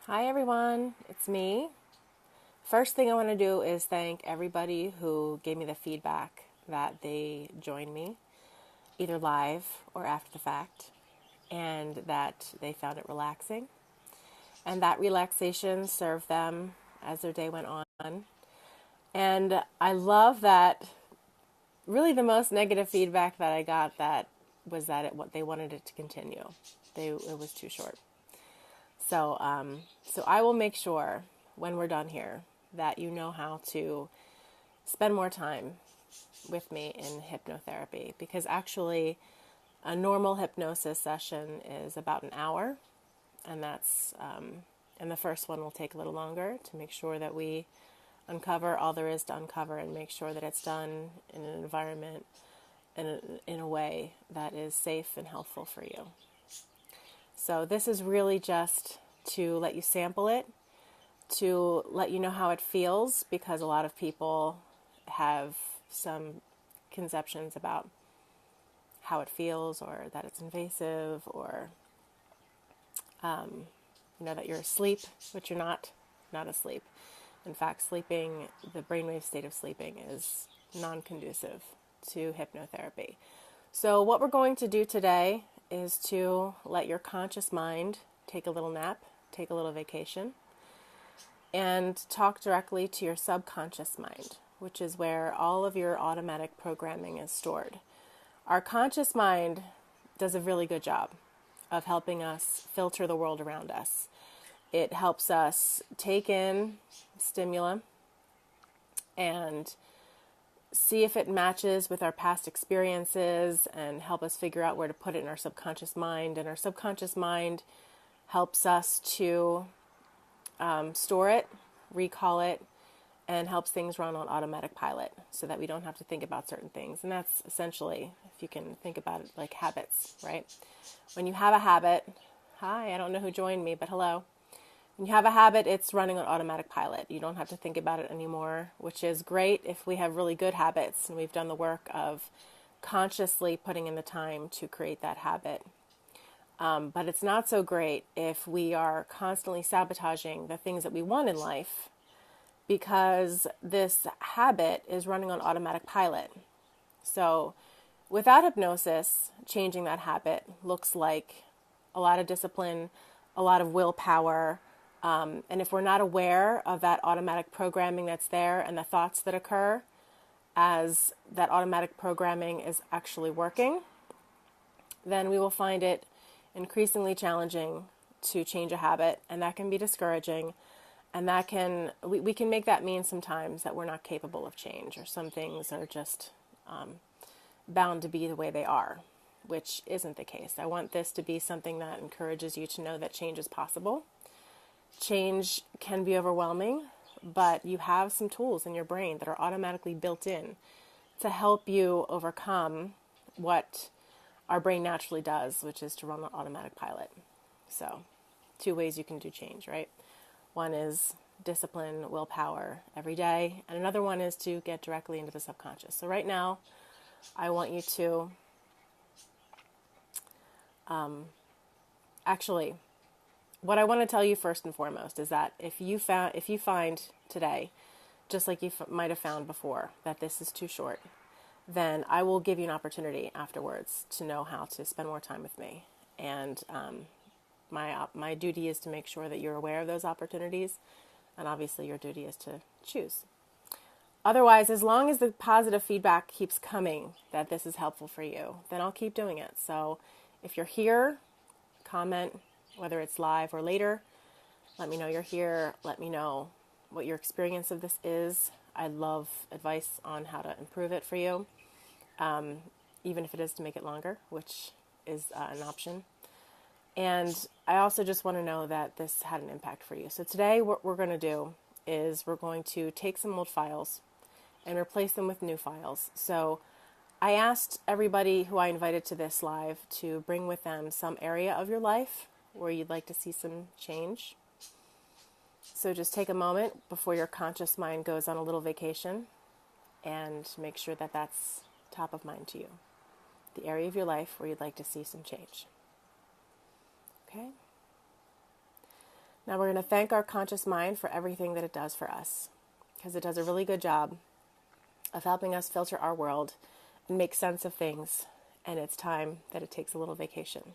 Hi everyone, it's me. First thing I want to do is thank everybody who gave me the feedback that they joined me, either live or after the fact, and that they found it relaxing, and that relaxation served them as their day went on. And I love that really the most negative feedback that I got that was that they wanted it to continue. It was too short. So I will make sure when we're done here that you know how to spend more time with me in hypnotherapy, because actually a normal hypnosis session is about an hour, and and the first one will take a little longer to make sure that we uncover all there is to uncover and make sure that it's done in an environment and in a way that is safe and helpful for you. So this is really just to let you sample it, to let you know how it feels, because a lot of people have some conceptions about how it feels, or that it's invasive, or that you're asleep, which you're not asleep. In fact, sleeping, the brainwave state of sleeping, is non-conducive to hypnotherapy. So what we're going to do today is to let your conscious mind take a little nap, take a little vacation, and talk directly to your subconscious mind, which is where all of your automatic programming is stored. Our conscious mind does a really good job of helping us filter the world around us. It helps us take in stimuli and see if it matches with our past experiences and help us figure out where to put it in our subconscious mind. And our subconscious mind helps us to store it, recall it, and helps things run on automatic pilot so that we don't have to think about certain things. And that's essentially, if you can think about it, like habits, right? When you have a habit, hi, I don't know who joined me, but hello. When you have a habit, it's running on automatic pilot. You don't have to think about it anymore, which is great if we have really good habits and we've done the work of consciously putting in the time to create that habit. But it's not so great if we are constantly sabotaging the things that we want in life because this habit is running on automatic pilot. So without hypnosis, changing that habit looks like a lot of discipline, a lot of willpower. And if we're not aware of that automatic programming that's there and the thoughts that occur as that automatic programming is actually working, then we will find it increasingly challenging to change a habit, and that can be discouraging, and we can make that mean sometimes that we're not capable of change, or some things are just bound to be the way they are, which isn't the case. I want this to be something that encourages you to know that change is possible. Change can be overwhelming, but you have some tools in your brain that are automatically built in to help you overcome what our brain naturally does, which is to run on automatic pilot. So, two ways you can do change, right? One is discipline, willpower every day, and another one is to get directly into the subconscious. So right now, I want you to actually, what I want to tell you first and foremost is that if you find today, just like you might have found before, that this is too short, then I will give you an opportunity afterwards to know how to spend more time with me. And my duty is to make sure that you're aware of those opportunities, and obviously your duty is to choose. Otherwise, as long as the positive feedback keeps coming that this is helpful for you, then I'll keep doing it. So if you're here, comment, whether it's live or later. Let me know you're here. Let me know what your experience of this is. I love advice on how to improve it for you, even if it is to make it longer, which is an option. And I also just want to know that this had an impact for you. So today what we're going to do is we're going to take some old files and replace them with new files. So I asked everybody who I invited to this live to bring with them some area of your life where you'd like to see some change. So just take a moment before your conscious mind goes on a little vacation and make sure that that's top of mind to you. The area of your life where you'd like to see some change. Okay? Now we're going to thank our conscious mind for everything that it does for us, because it does a really good job of helping us filter our world and make sense of things, and it's time that it takes a little vacation.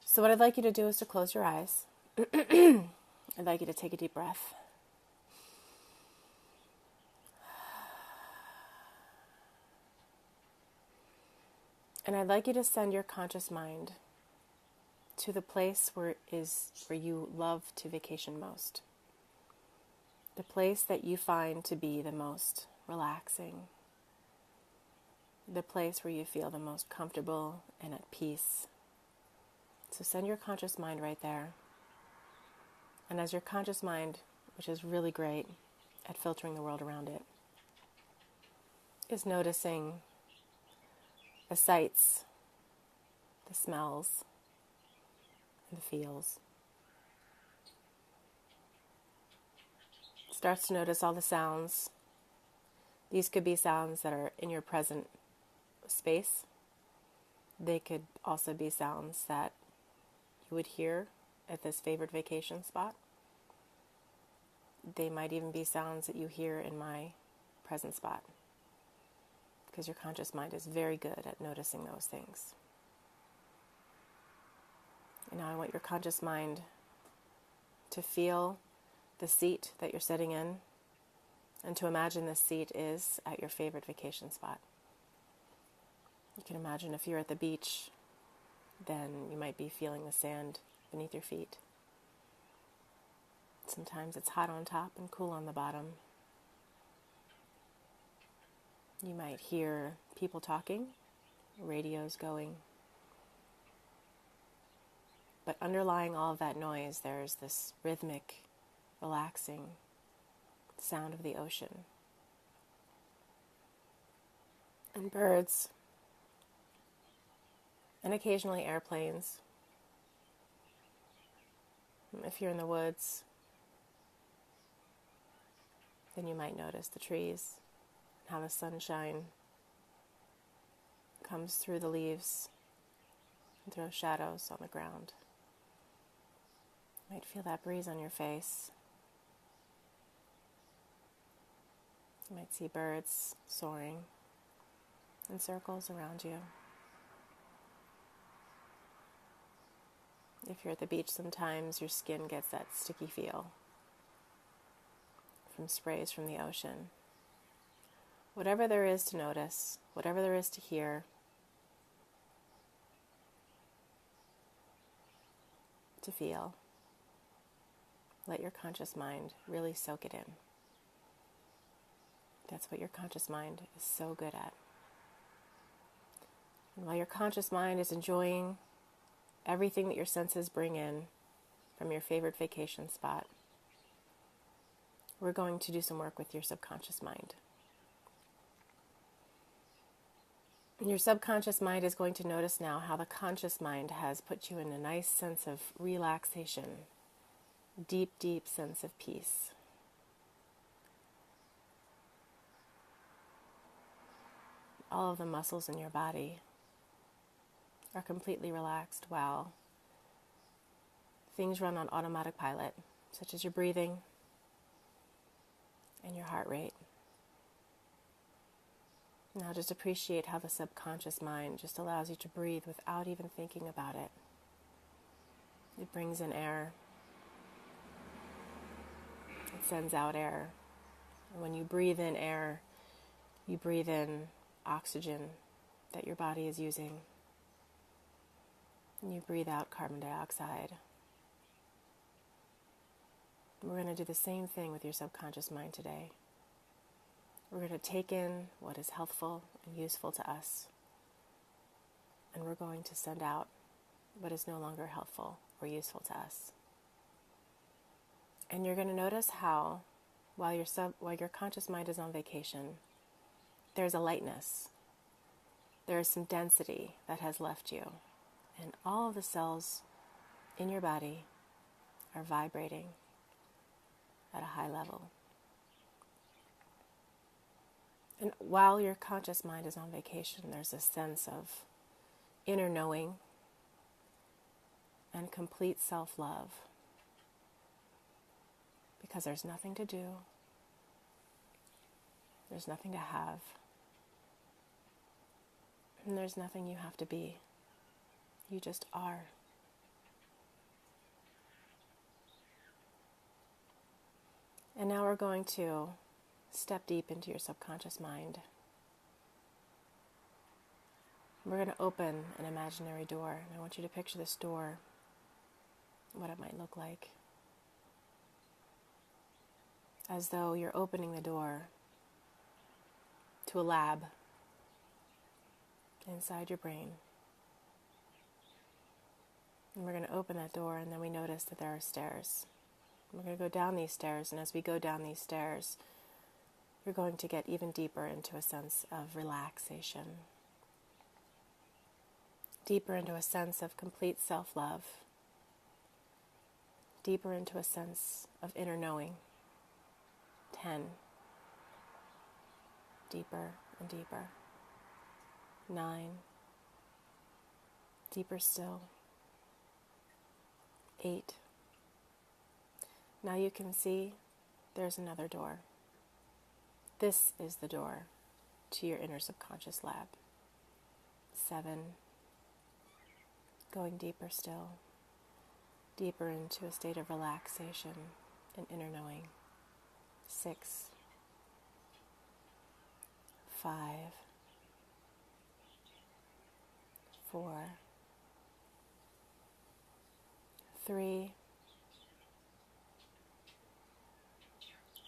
So what I'd like you to do is to close your eyes. I'd like you to take a deep breath. And I'd like you to send your conscious mind to the place where you love to vacation most. The place that you find to be the most relaxing. The place where you feel the most comfortable and at peace. So send your conscious mind right there. And as your conscious mind, which is really great at filtering the world around it, is noticing the sights, the smells, and the feels. Starts to notice all the sounds. These could be sounds that are in your present space. They could also be sounds that you would hear at this favorite vacation spot. They might even be sounds that you hear in my present spot, because your conscious mind is very good at noticing those things. And now I want your conscious mind to feel the seat that you're sitting in, and to imagine this seat is at your favorite vacation spot. You can imagine if you're at the beach, then you might be feeling the sand beneath your feet. Sometimes it's hot on top and cool on the bottom. You might hear people talking, radios going. But underlying all of that noise, there's this rhythmic, relaxing sound of the ocean. And birds. And occasionally airplanes. If you're in the woods, then you might notice the trees, how the sunshine comes through the leaves and throws shadows on the ground. You might feel that breeze on your face. You might see birds soaring in circles around you. If you're at the beach, sometimes your skin gets that sticky feel from sprays from the ocean. Whatever there is to notice, whatever there is to hear, to feel, let your conscious mind really soak it in. That's what your conscious mind is so good at. And while your conscious mind is enjoying everything that your senses bring in from your favorite vacation spot, we're going to do some work with your subconscious mind. And your subconscious mind is going to notice now how the conscious mind has put you in a nice sense of relaxation, deep, deep sense of peace. All of the muscles in your body are completely relaxed while things run on automatic pilot, such as your breathing and your heart rate. Now just appreciate how the subconscious mind just allows you to breathe without even thinking about it. It brings in air. It sends out air. And when you breathe in air, you breathe in oxygen that your body is using. And you breathe out carbon dioxide. We're going to do the same thing with your subconscious mind today. We're going to take in what is helpful and useful to us, and we're going to send out what is no longer helpful or useful to us. And you're going to notice how, while your conscious mind is on vacation, there's a lightness. There is some density that has left you, and all of the cells in your body are vibrating at a high level. And while your conscious mind is on vacation, there's a sense of inner knowing and complete self-love because there's nothing to do, there's nothing to have, and there's nothing you have to be. You just are. And now we're going to step deep into your subconscious mind. We're going to open an imaginary door, and I want you to picture this door, what it might look like. As though you're opening the door to a lab inside your brain. And we're going to open that door, and then we notice that there are stairs. We're going to go down these stairs, and as we go down these stairs, you're going to get even deeper into a sense of relaxation. Deeper into a sense of complete self-love. Deeper into a sense of inner knowing. 10. Deeper and deeper. 9. Deeper still. 8. Now you can see there's another door. This is the door to your inner subconscious lab. 7. Going deeper still. Deeper into a state of relaxation and inner knowing. 6. 5. 4. 3.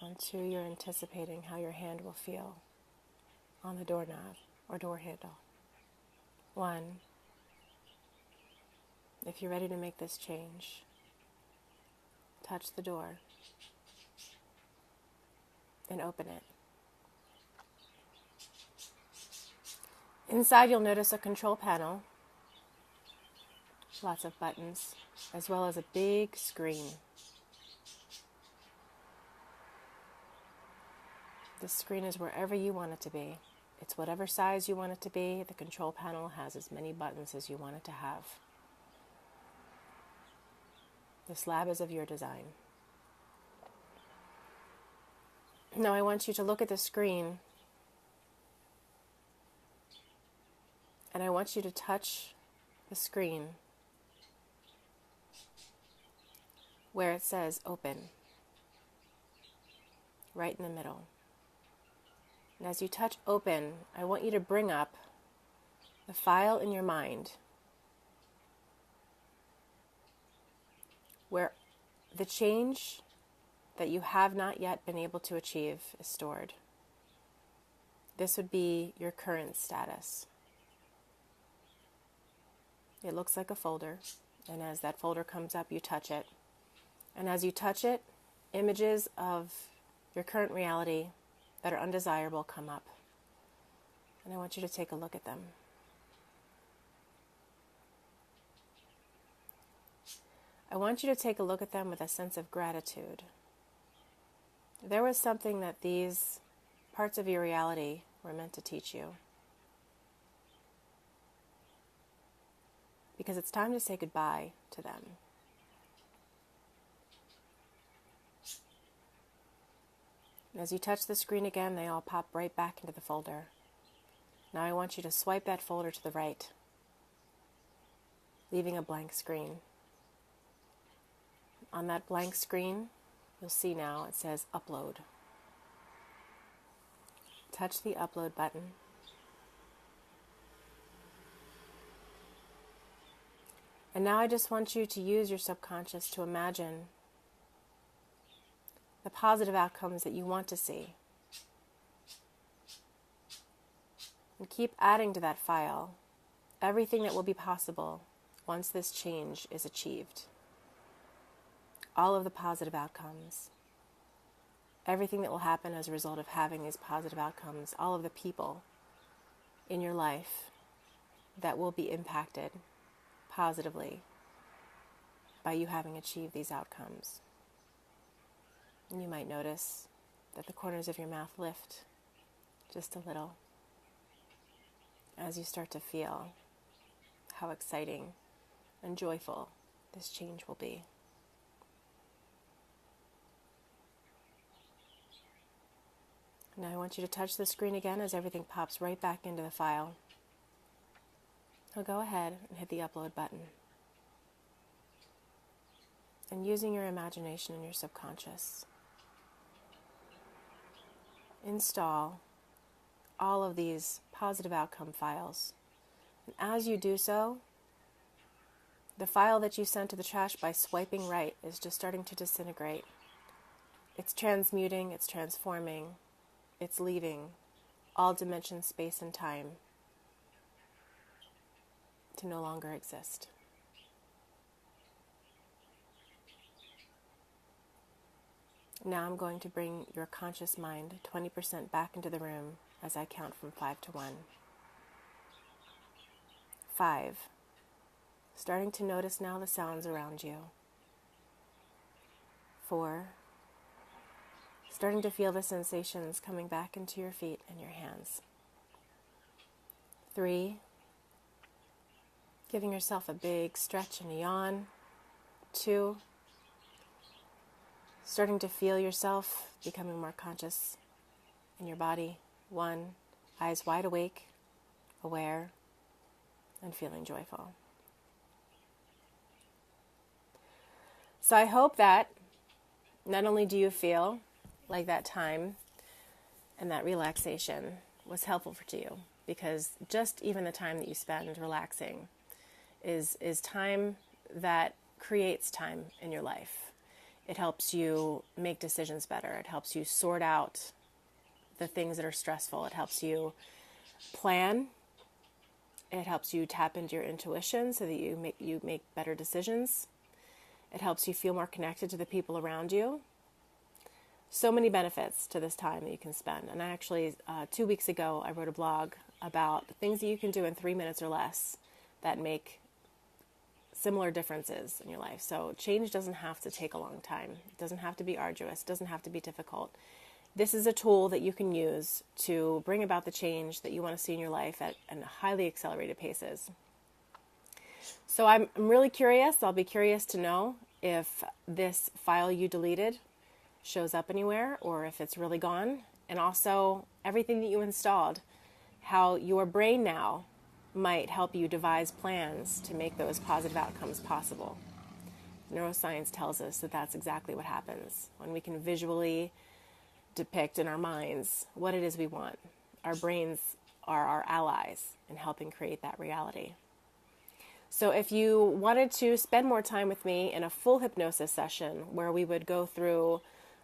On 2, you're anticipating how your hand will feel on the doorknob or door handle. 1. If you're ready to make this change, touch the door and open it. Inside, you'll notice a control panel, lots of buttons, as well as a big screen. This screen is wherever you want it to be. It's whatever size you want it to be. The control panel has as many buttons as you want it to have. This lab is of your design. Now I want you to look at the screen, and I want you to touch the screen where it says open, right in the middle. And as you touch open, I want you to bring up the file in your mind where the change that you have not yet been able to achieve is stored. This would be your current status. It looks like a folder, and as that folder comes up, you touch it. And as you touch it, images of your current reality that are undesirable come up. And I want you to take a look at them. I want you to take a look at them with a sense of gratitude. There was something that these parts of your reality were meant to teach you. Because it's time to say goodbye to them. And as you touch the screen again, they all pop right back into the folder. Now I want you to swipe that folder to the right, leaving a blank screen. On that blank screen, you'll see now it says upload. Touch the upload button. And now I just want you to use your subconscious to imagine the positive outcomes that you want to see. And keep adding to that file everything that will be possible once this change is achieved. All of the positive outcomes. Everything that will happen as a result of having these positive outcomes. All of the people in your life that will be impacted positively by you having achieved these outcomes. And you might notice that the corners of your mouth lift just a little as you start to feel how exciting and joyful this change will be. Now I want you to touch the screen again as everything pops right back into the file. Now go ahead and hit the upload button. And using your imagination and your subconscious, install all of these positive outcome files. And as you do so, the file that you sent to the trash by swiping right is just starting to disintegrate. It's transmuting, it's transforming, it's leaving all dimensions, space, and time to no longer exist. Now I'm going to bring your conscious mind 20% back into the room as I count from 5 to 1. 5. Starting to notice now the sounds around you. 4. Starting to feel the sensations coming back into your feet and your hands. 3. Giving yourself a big stretch and a yawn. 2. Starting to feel yourself becoming more conscious in your body. 1. Eyes wide awake, aware, and feeling joyful. So I hope that not only do you feel like that time and that relaxation was helpful to you, because just even the time that you spend relaxing is time that creates time in your life. It helps you make decisions better. It helps you sort out the things that are stressful. It helps you plan. It helps you tap into your intuition so that you make better decisions. It helps you feel more connected to the people around you. So many benefits to this time that you can spend. And I actually, 2 weeks ago, I wrote a blog about things that you can do in 3 minutes or less that make similar differences in your life. So change doesn't have to take a long time. It doesn't have to be arduous. It doesn't have to be difficult. This is a tool that you can use to bring about the change that you want to see in your life at highly accelerated paces. So I'm really curious. I'll be curious to know if this file you deleted shows up anywhere or if it's really gone. And also everything that you installed, how your brain now might help you devise plans to make those positive outcomes possible. Neuroscience tells us that that's exactly what happens when we can visually depict in our minds what it is we want. Our brains are our allies in helping create that reality. So if you wanted to spend more time with me in a full hypnosis session where we would go through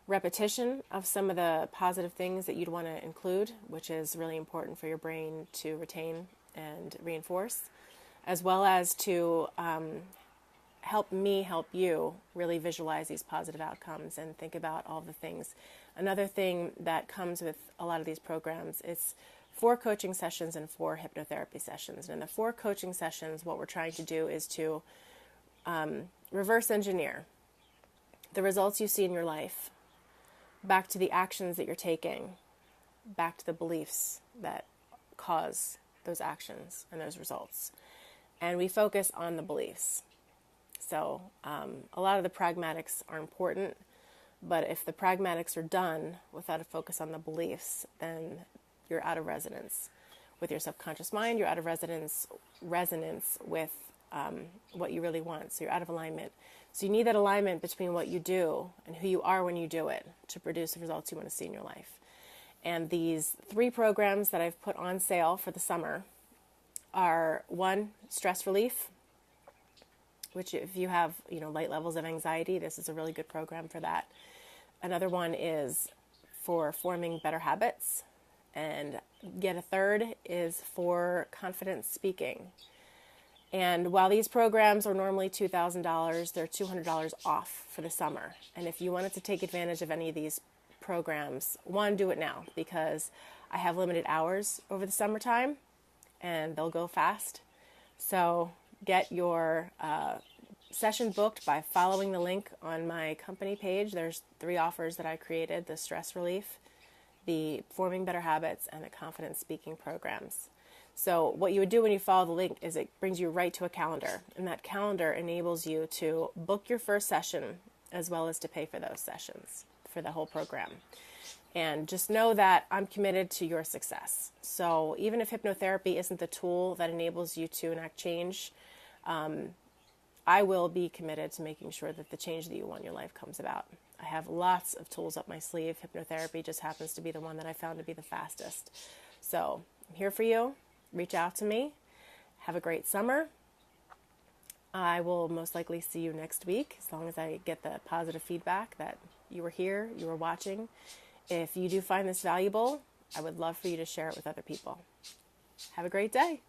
repetition of some of the positive things that you'd want to include, which is really important for your brain to retain and reinforce, as well as to help me help you really visualize these positive outcomes and think about all the things. Another thing that comes with a lot of these programs is 4 coaching sessions and 4 hypnotherapy sessions. And in the 4 coaching sessions, what we're trying to do is to reverse engineer the results you see in your life back to the actions that you're taking, back to the beliefs that cause those actions and those results. And we focus on the beliefs. So a lot of the pragmatics are important, but if the pragmatics are done without a focus on the beliefs, then you're out of resonance with your subconscious mind. You're out of resonance with what you really want. So you're out of alignment. So you need that alignment between what you do and who you are when you do it to produce the results you want to see in your life. And these 3 programs that I've put on sale for the summer are 1, stress relief, which if you have, light levels of anxiety, this is a really good program for that. Another one is for forming better habits. And yet a third is for confident speaking. And while these programs are normally $2,000, they're $200 off for the summer. And if you wanted to take advantage of any of these programs, 1, do it now, because I have limited hours over the summertime and they'll go fast. So get your session booked by following the link on my company page. There's 3 offers that I created: the stress relief, the forming better habits, and the confident speaking programs. So what you would do when you follow the link is it brings you right to a calendar, and that calendar enables you to book your first session as well as to pay for those sessions for the whole program. And just know that I'm committed to your success. So even if hypnotherapy isn't the tool that enables you to enact change, I will be committed to making sure that the change that you want in your life comes about. I have lots of tools up my sleeve. Hypnotherapy just happens to be the one that I found to be the fastest. So I'm here for you. Reach out to me. Have a great summer. I will most likely see you next week, as long as I get the positive feedback that you were here, you were watching. If you do find this valuable, I would love for you to share it with other people. Have a great day.